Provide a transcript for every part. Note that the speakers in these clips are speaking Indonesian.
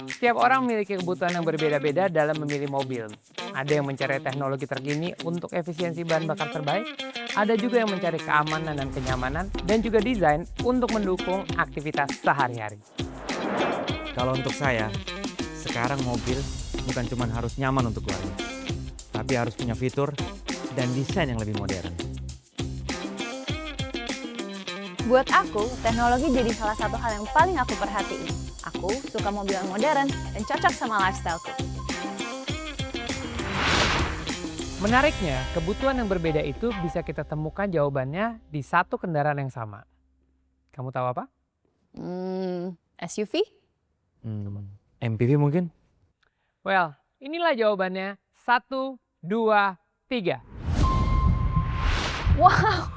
Setiap orang memiliki kebutuhan yang berbeda-beda dalam memilih mobil. Ada yang mencari teknologi terkini untuk efisiensi bahan bakar terbaik, ada juga yang mencari keamanan dan kenyamanan, dan juga desain untuk mendukung aktivitas sehari-hari. Kalau untuk saya, sekarang mobil bukan cuma harus nyaman untuk keluarga, tapi harus punya fitur dan desain yang lebih modern. Buat aku, teknologi jadi salah satu hal yang paling aku perhatiin. Aku suka mobil yang modern dan cocok sama lifestyle-ku. Menariknya, kebutuhan yang berbeda itu bisa kita temukan jawabannya di satu kendaraan yang sama. Kamu tahu apa? SUV? MPV mungkin? Well, inilah jawabannya. 1, 2, 3. Wow!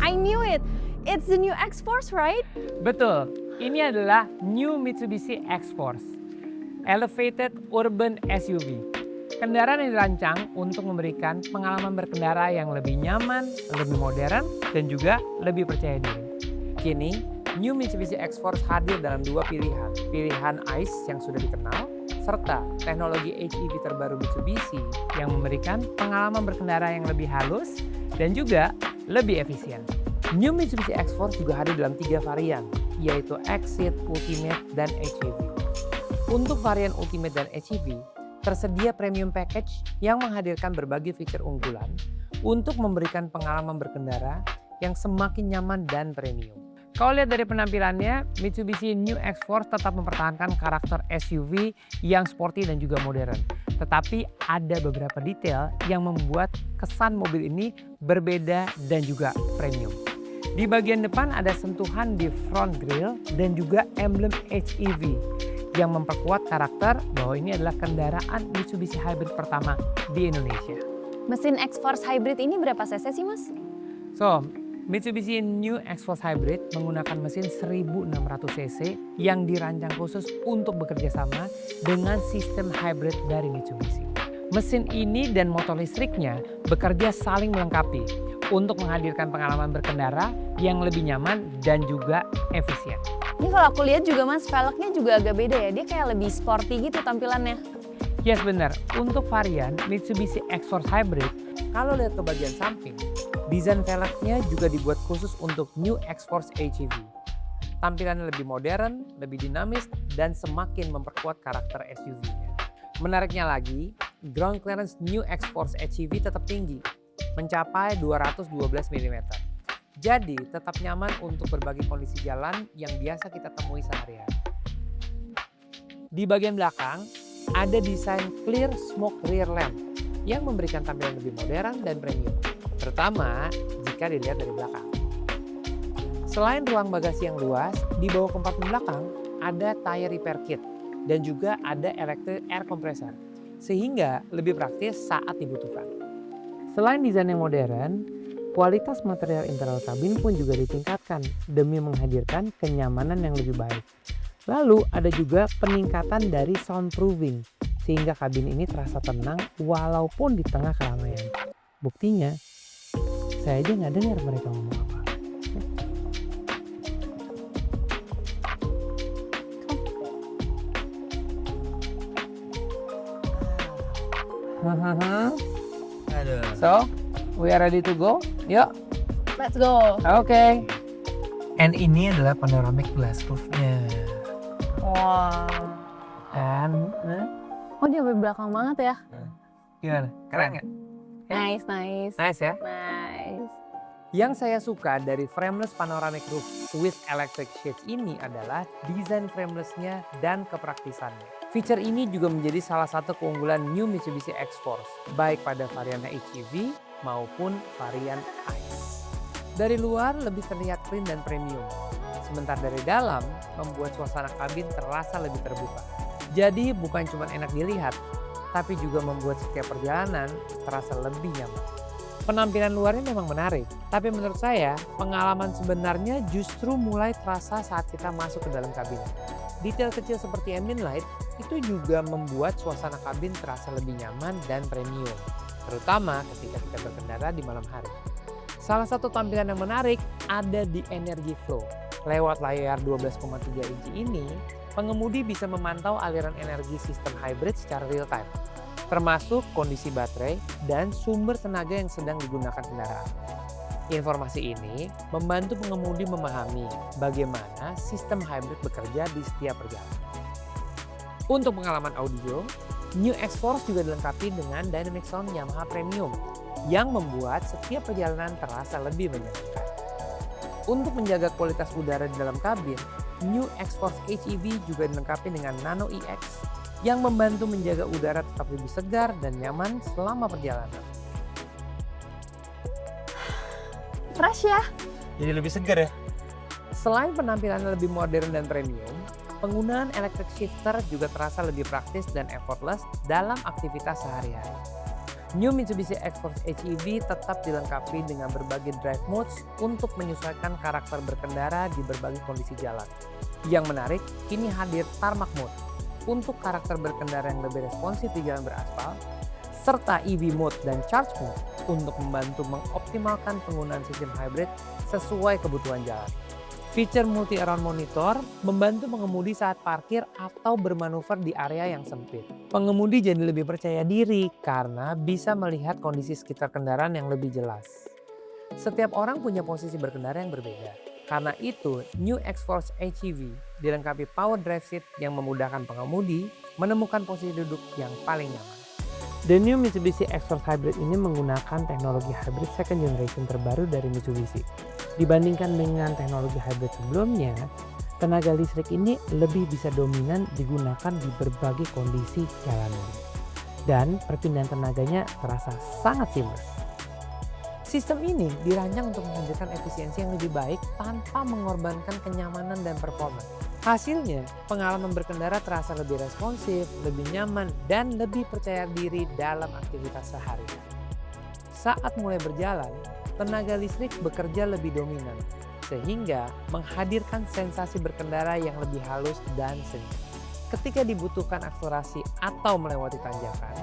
I knew it! It's the new X-Force, right? Betul, ini adalah New Mitsubishi X-Force, Elevated Urban SUV. Kendaraan yang dirancang untuk memberikan pengalaman berkendara yang lebih nyaman, lebih modern, dan juga lebih percaya diri. Kini, New Mitsubishi X-Force hadir dalam dua pilihan ICE yang sudah dikenal, serta teknologi HEV terbaru Mitsubishi yang memberikan pengalaman berkendara yang lebih halus dan juga lebih efisien. New Mitsubishi X-Force juga hadir dalam 3 varian, yaitu Exit, Ultimate, dan HEV. Untuk varian Ultimate dan HEV, tersedia premium package yang menghadirkan berbagai fitur unggulan untuk memberikan pengalaman berkendara yang semakin nyaman dan premium. Kalau lihat dari penampilannya, Mitsubishi New X-Force tetap mempertahankan karakter SUV yang sporty dan juga modern. Tetapi ada beberapa detail yang membuat kesan mobil ini berbeda dan juga premium. Di bagian depan ada sentuhan di front grille dan juga emblem HEV yang memperkuat karakter bahwa ini adalah kendaraan Mitsubishi Hybrid pertama di Indonesia. Mesin X-Force Hybrid ini berapa cc sih, Mas? So, Mitsubishi New X-Force Hybrid menggunakan mesin 1600 cc yang dirancang khusus untuk bekerja sama dengan sistem hybrid dari Mitsubishi. Mesin ini dan motor listriknya bekerja saling melengkapi untuk menghadirkan pengalaman berkendara yang lebih nyaman dan juga efisien. Ini kalau aku lihat juga, Mas, velgnya juga agak beda ya. Dia kayak lebih sporty gitu tampilannya. Yes, benar. Untuk varian Mitsubishi X-Force Hybrid, kalau lihat ke bagian samping, desain velgnya juga dibuat khusus untuk New X-Force HEV. Tampilannya lebih modern, lebih dinamis, dan semakin memperkuat karakter SUV-nya. Menariknya lagi, ground clearance New X-Force HEV tetap tinggi, mencapai 212 mm. Jadi tetap nyaman untuk berbagai kondisi jalan yang biasa kita temui sehari-hari. Di bagian belakang, ada desain clear smoke rear lamp yang memberikan tampilan lebih modern dan premium, terutama jika dilihat dari belakang. Selain ruang bagasi yang luas, di bawah kompartemen belakang ada tire repair kit dan juga ada electric air compressor, sehingga lebih praktis saat dibutuhkan. Selain desain yang modern, kualitas material internal kabin pun juga ditingkatkan demi menghadirkan kenyamanan yang lebih baik. Lalu ada juga peningkatan dari soundproofing, sehingga kabin ini terasa tenang walaupun di tengah keramaian. Buktinya, saya aja nggak dengar mereka ngomong apa. So, we are ready to go? Yuk. Let's go! Oke. And ini adalah panoramic glass roof-nya. Wow. And, Oh, dia sampai belakang banget ya? gimana? Keren nggak? Nice, nice. Nice ya? Nice. Yang saya suka dari frameless panoramic roof with electric shades ini adalah desain frameless-nya dan kepraktisannya. Fitur ini juga menjadi salah satu keunggulan New Mitsubishi X-Force, baik pada varian HEV maupun varian ICE. Dari luar lebih terlihat clean dan premium, sementara dari dalam membuat suasana kabin terasa lebih terbuka. Jadi bukan cuma enak dilihat, tapi juga membuat setiap perjalanan terasa lebih nyaman. Penampilan luarnya memang menarik, tapi menurut saya pengalaman sebenarnya justru mulai terasa saat kita masuk ke dalam kabin. Detail kecil seperti ambient light itu juga membuat suasana kabin terasa lebih nyaman dan premium, terutama ketika kita berkendara di malam hari. Salah satu tampilan yang menarik ada di Energy Flow. Lewat layar 12,3 inci ini, pengemudi bisa memantau aliran energi sistem hybrid secara real time, termasuk kondisi baterai dan sumber tenaga yang sedang digunakan kendaraan. Informasi ini membantu pengemudi memahami bagaimana sistem hybrid bekerja di setiap perjalanan. Untuk pengalaman audio, New X-Force juga dilengkapi dengan Dynamic Sound Yamaha Premium yang membuat setiap perjalanan terasa lebih menyenangkan. Untuk menjaga kualitas udara di dalam kabin, New X-Force HEV juga dilengkapi dengan Nano EX yang membantu menjaga udara tetap lebih segar dan nyaman selama perjalanan. Fresh ya? Jadi lebih segar ya? Selain penampilannya lebih modern dan premium, penggunaan electric shifter juga terasa lebih praktis dan effortless dalam aktivitas sehari-hari. New Mitsubishi X-Force HEV tetap dilengkapi dengan berbagai drive modes untuk menyesuaikan karakter berkendara di berbagai kondisi jalan. Yang menarik, kini hadir Tarmac Mode untuk karakter berkendara yang lebih responsif di jalan beraspal, serta EV Mode dan Charge Mode untuk membantu mengoptimalkan penggunaan sistem hybrid sesuai kebutuhan jalan. Fitur multi-around monitor membantu pengemudi saat parkir atau bermanuver di area yang sempit. Pengemudi jadi lebih percaya diri karena bisa melihat kondisi sekitar kendaraan yang lebih jelas. Setiap orang punya posisi berkendara yang berbeda. Karena itu, New X-Force HEV dilengkapi power drive seat yang memudahkan pengemudi menemukan posisi duduk yang paling nyaman. The New Mitsubishi X-Force Hybrid ini menggunakan teknologi hybrid second generation terbaru dari Mitsubishi. Dibandingkan dengan teknologi hybrid sebelumnya, tenaga listrik ini lebih bisa dominan digunakan di berbagai kondisi jalanan. Dan perpindahan tenaganya terasa sangat seamless. Sistem ini dirancang untuk menghadirkan efisiensi yang lebih baik tanpa mengorbankan kenyamanan dan performa. Hasilnya, pengalaman berkendara terasa lebih responsif, lebih nyaman, dan lebih percaya diri dalam aktivitas sehari-hari. Saat mulai berjalan, tenaga listrik bekerja lebih dominan, sehingga menghadirkan sensasi berkendara yang lebih halus dan senyum. Ketika dibutuhkan akselerasi atau melewati tanjakan,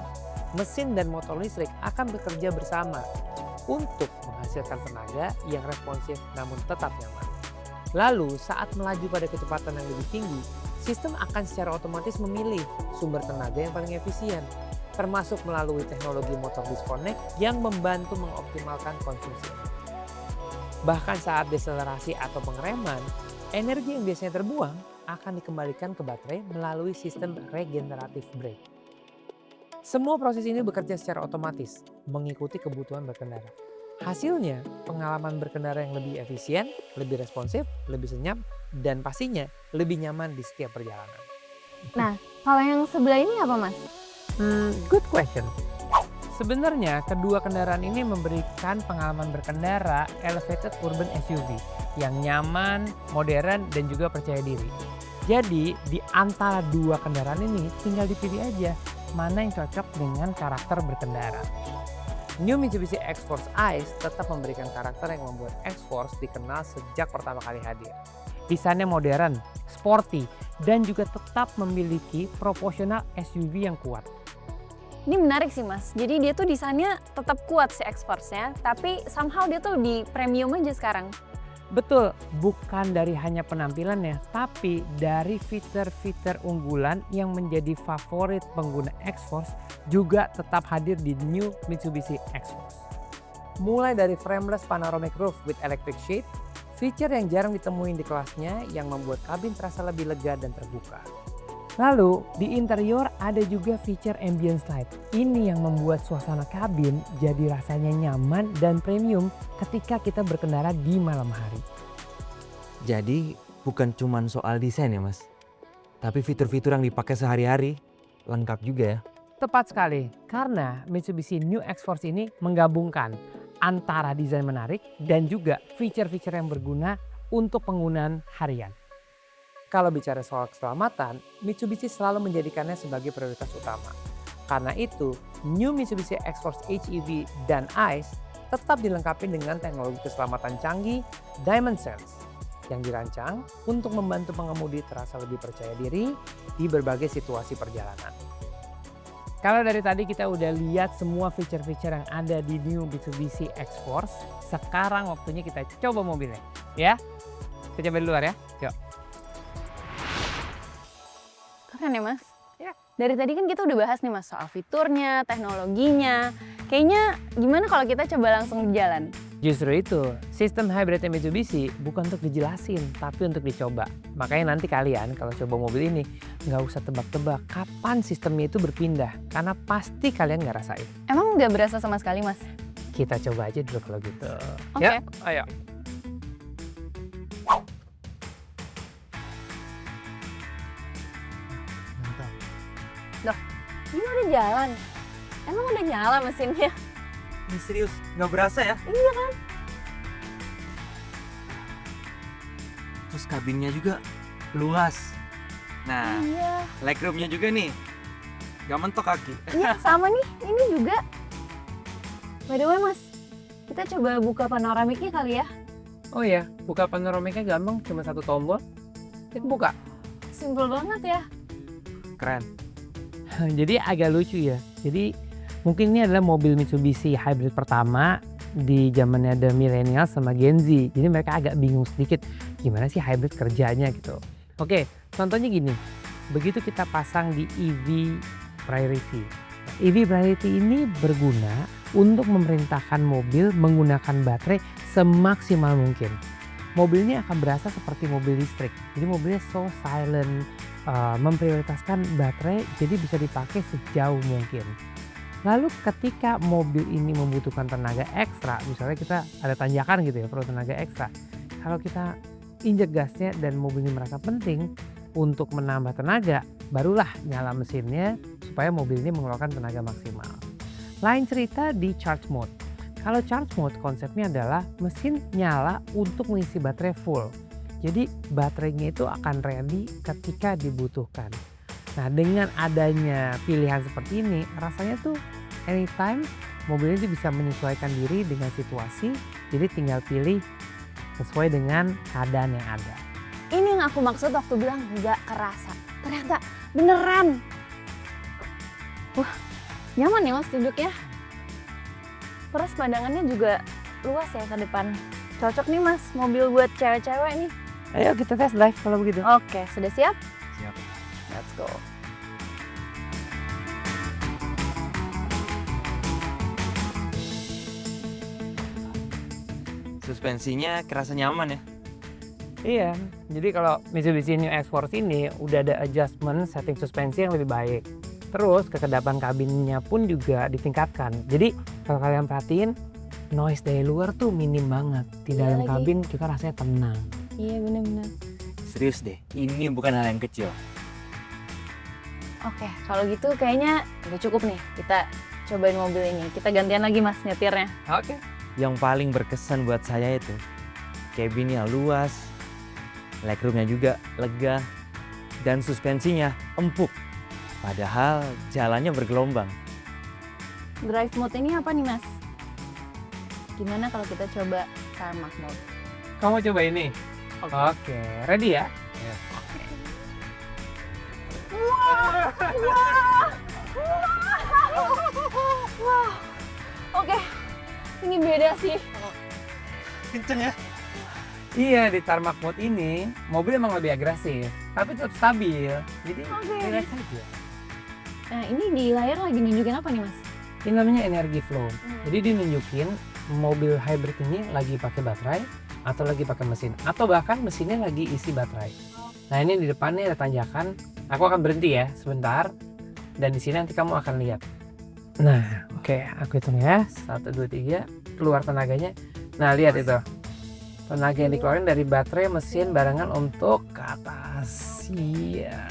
mesin dan motor listrik akan bekerja bersama untuk menghasilkan tenaga yang responsif namun tetap nyaman. Lalu saat melaju pada kecepatan yang lebih tinggi, sistem akan secara otomatis memilih sumber tenaga yang paling efisien, termasuk melalui teknologi motor disconnect yang membantu mengoptimalkan konsumsi. Bahkan saat deselerasi atau pengereman, energi yang biasanya terbuang akan dikembalikan ke baterai melalui sistem regenerative brake. Semua proses ini bekerja secara otomatis, mengikuti kebutuhan berkendara. Hasilnya, pengalaman berkendara yang lebih efisien, lebih responsif, lebih senyap, dan pastinya lebih nyaman di setiap perjalanan. Nah, kalau yang sebelah ini apa, Mas? Good question. Sebenarnya kedua kendaraan ini memberikan pengalaman berkendara elevated urban SUV yang nyaman, modern, dan juga percaya diri. Jadi di antara dua kendaraan ini tinggal dipilih aja mana yang cocok dengan karakter berkendara. New Mitsubishi X-Force Ice tetap memberikan karakter yang membuat X-Force dikenal sejak pertama kali hadir. Desainnya modern, sporty, dan juga tetap memiliki proporsional SUV yang kuat. Ini menarik sih, Mas. Jadi dia tuh desainnya tetap kuat si X-Force-nya, tapi somehow dia tuh di premium aja sekarang. Betul, bukan dari hanya penampilannya, tapi dari fitur-fitur unggulan yang menjadi favorit pengguna X-Force juga tetap hadir di New Mitsubishi X-Force. Mulai dari frameless panoramic roof with electric shade, fitur yang jarang ditemuin di kelasnya yang membuat kabin terasa lebih lega dan terbuka. Lalu, di interior ada juga fitur ambient light. Ini yang membuat suasana kabin jadi rasanya nyaman dan premium ketika kita berkendara di malam hari. Jadi bukan cuma soal desain ya Mas, tapi fitur-fitur yang dipakai sehari-hari lengkap juga ya. Tepat sekali, karena Mitsubishi New X-Force ini menggabungkan antara desain menarik dan juga fitur-fitur yang berguna untuk penggunaan harian. Kalau bicara soal keselamatan, Mitsubishi selalu menjadikannya sebagai prioritas utama. Karena itu, New Mitsubishi X-Force HEV dan Ice tetap dilengkapi dengan teknologi keselamatan canggih Diamond Sense. yang dirancang untuk membantu pengemudi terasa lebih percaya diri di berbagai situasi perjalanan. Kalau dari tadi kita udah lihat semua feature-feature yang ada di new Mitsubishi X-Force, sekarang waktunya kita coba mobilnya, ya. Kita coba di luar ya, yuk. Keren ya Mas? Ya. Dari tadi kan kita udah bahas nih Mas soal fiturnya, teknologinya. Kayaknya gimana kalau kita coba langsung di jalan? Justru itu, sistem hybrid Mitsubishi bukan untuk dijelasin, tapi untuk dicoba. Makanya nanti kalian kalau coba mobil ini, nggak usah tebak-tebak kapan sistemnya itu berpindah, karena pasti kalian nggak rasain. Emang nggak berasa sama sekali Mas? Kita coba aja dulu kalau gitu. Oke. Ya, ayo. Ini udah jalan. Emang udah nyala mesinnya? Ini serius, nggak berasa ya? Iya kan? Terus kabinnya juga luas. Nah, Iya. legroomnya juga nih, nggak mentok kaki. Iya sama nih, ini juga. By the way Mas, kita coba buka panoramiknya kali ya. Oh iya, buka panoramiknya gampang, cuma satu tombol. Kita buka. Simpel banget ya. Keren. Jadi agak lucu ya. Jadi mungkin ini adalah mobil Mitsubishi hybrid pertama di zamannya ada milenial sama Gen Z. Jadi mereka agak bingung sedikit gimana sih hybrid kerjanya gitu. Oke, contohnya gini. Begitu kita pasang di EV Priority. EV Priority ini berguna untuk memerintahkan mobil menggunakan baterai semaksimal mungkin. Mobil ini akan berasa seperti mobil listrik. Jadi mobilnya so silent, memprioritaskan baterai jadi bisa dipakai sejauh mungkin. Lalu ketika mobil ini membutuhkan tenaga ekstra, misalnya kita ada tanjakan gitu ya, perlu tenaga ekstra. Kalau kita injek gasnya dan mobil ini merasa penting untuk menambah tenaga, barulah nyala mesinnya supaya mobil ini mengeluarkan tenaga maksimal. Lain cerita di charge mode. Kalau charge mode konsepnya adalah mesin nyala untuk mengisi baterai full. Jadi baterainya itu akan ready ketika dibutuhkan. Nah dengan adanya pilihan seperti ini, rasanya tuh anytime mobilnya itu bisa menyesuaikan diri dengan situasi. Jadi tinggal pilih sesuai dengan keadaan yang ada. Ini yang aku maksud waktu bilang nggak kerasa. Ternyata beneran. Wah, nyaman ya Mas duduknya. Terus pandangannya juga luas ya ke depan. Cocok nih Mas, mobil buat cewek-cewek nih. Ayo kita test drive kalau begitu. Oke, sudah siap? Siap. Let's go. Suspensinya kerasa nyaman ya? Iya, jadi kalau Mitsubishi New X-Force ini udah ada adjustment setting suspensi yang lebih baik. Terus kekedapan kabinnya pun juga ditingkatkan. Jadi kalau kalian perhatiin, noise dari luar tuh minim banget. Di Iya dalam lagi. kabin kita rasanya tenang. Iya bener-bener. Serius deh, ini bukan hal yang kecil. Oke, kalau gitu kayaknya udah cukup nih. Kita cobain mobil ini. Kita gantian lagi Mas nyetirnya. Oke. Yang paling berkesan buat saya itu cabinnya luas, legroomnya juga lega, dan suspensinya empuk. Padahal jalannya bergelombang. Drive mode ini apa nih Mas? Gimana kalau kita coba tarmac mode? Kamu coba ini? Oke, ready ya? Wah, oke. Ini beda sih. Kenceng ya? Iya, di tarmac mode ini mobil emang lebih agresif, tapi tetap stabil. Jadi Oke. relax aja. Nah, ini di layar lagi nunjukin apa nih Mas? Ini namanya energy flow. Jadi dia nunjukin mobil hybrid ini lagi pakai baterai atau lagi pakai mesin, atau bahkan mesinnya lagi isi baterai. Nah ini di depannya ada tanjakan. Aku akan berhenti ya sebentar, dan di sini nanti kamu akan lihat. Nah, oke, aku hitung ya. 1, 2, 3. Keluar tenaganya. Nah lihat itu. Tenaga yang dikeluarin dari baterai, mesin, barengan untuk ke atas. Iya.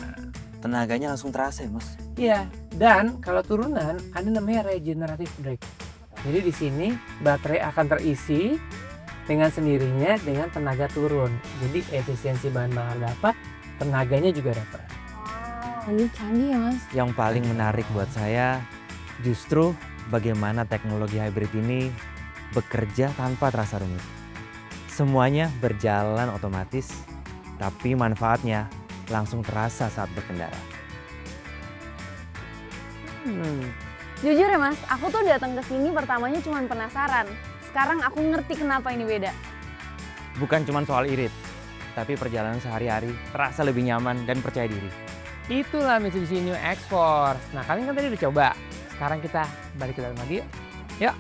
Tenaganya langsung terasa ya, Mas? Iya, dan kalau turunan ada namanya regenerative brake. Jadi di sini baterai akan terisi dengan sendirinya dengan tenaga turun. Jadi efisiensi bahan bakar dapat, tenaganya juga dapat. Wow, ini canggih ya Mas. Yang paling menarik buat saya justru bagaimana teknologi hybrid ini bekerja tanpa terasa rumit. Semuanya berjalan otomatis, tapi manfaatnya langsung terasa saat berkendara. Jujur ya Mas, aku tuh datang ke sini pertamanya cuma penasaran. Sekarang aku ngerti kenapa ini beda. Bukan cuma soal irit, tapi perjalanan sehari-hari terasa lebih nyaman dan percaya diri. Itulah Mitsubishi New X-Force. Nah, kalian kan tadi udah coba. Sekarang kita balik ke dalam lagi yuk. Yuk.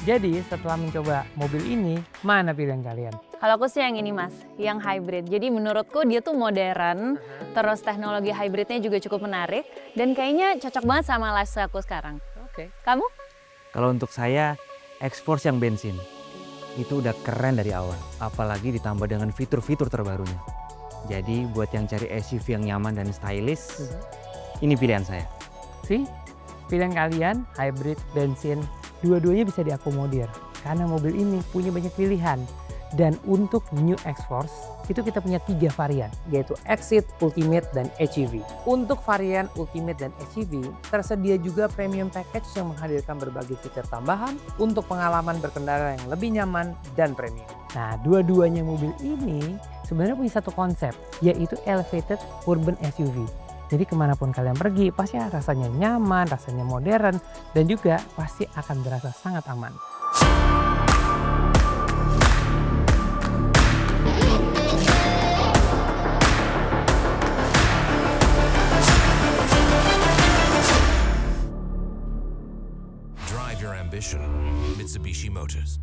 Jadi setelah mencoba mobil ini, mana pilihan kalian? Kalau aku sih yang ini Mas, yang hybrid. Jadi menurutku dia tuh modern, terus teknologi hybridnya juga cukup menarik, dan kayaknya cocok banget sama lifestyle aku sekarang. Oke. Kamu? Kalau untuk saya, X-Force yang bensin itu udah keren dari awal, apalagi ditambah dengan fitur-fitur terbarunya. Jadi buat yang cari SUV yang nyaman dan stylish, ini pilihan saya. Sih, pilihan kalian hybrid, bensin, dua-duanya bisa diakomodir karena mobil ini punya banyak pilihan. Dan untuk New X-Force itu kita punya 3 varian, yaitu Exit, Ultimate, dan HEV. Untuk varian Ultimate dan HEV tersedia juga premium package yang menghadirkan berbagai fitur tambahan untuk pengalaman berkendara yang lebih nyaman dan premium. Nah, dua-duanya mobil ini sebenarnya punya satu konsep, yaitu elevated urban SUV. Jadi kemanapun kalian pergi pasti rasanya nyaman, rasanya modern, dan juga pasti akan berasa sangat aman. Drive your ambition. Mitsubishi Motors.